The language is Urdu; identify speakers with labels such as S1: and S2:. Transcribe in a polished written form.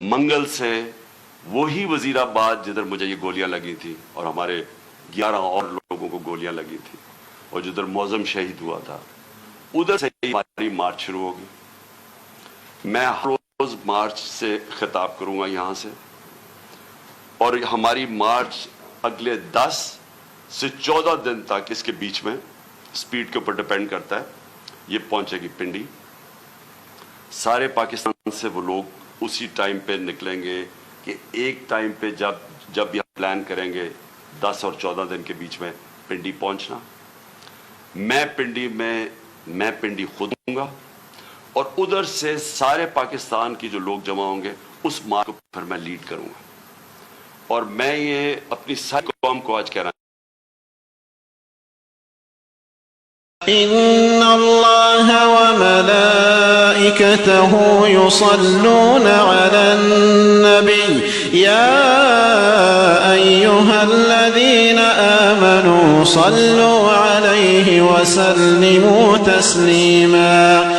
S1: منگل سے وہی وزیرآباد جدھر مجھے یہ گولیاں لگی تھی اور ہمارے 11 اور لوگوں کو گولیاں لگی تھی اور جدھر معظم شہید ہوا تھا، ادھر سے ہماری مارچ شروع ہوگی. میں ہر روز مارچ سے خطاب کروں گا یہاں سے، اور ہماری مارچ اگلے 10 سے 14 دن تک، اس کے بیچ میں سپیڈ کے اوپر ڈیپینڈ کرتا ہے، یہ پہنچے گی پنڈی. سارے پاکستان سے وہ لوگ اسی ٹائم پہ نکلیں گے کہ ایک ٹائم پہ جب یہ پلان کریں گے 10 اور 14 دن کے بیچ میں پنڈی پہنچنا. میں پنڈی خود ہوں گا، اور ادھر سے سارے پاکستان کی جو لوگ جمع ہوں گے اس مارچ کو پھر میں لیڈ کروں گا. اور میں یہ اپنی ساری قوم کو آج کہہ رہا ہوں،
S2: إن الله وملائكته يصلون على النبي يا أيها الذين آمنوا صلوا عليه وسلموا تسليما.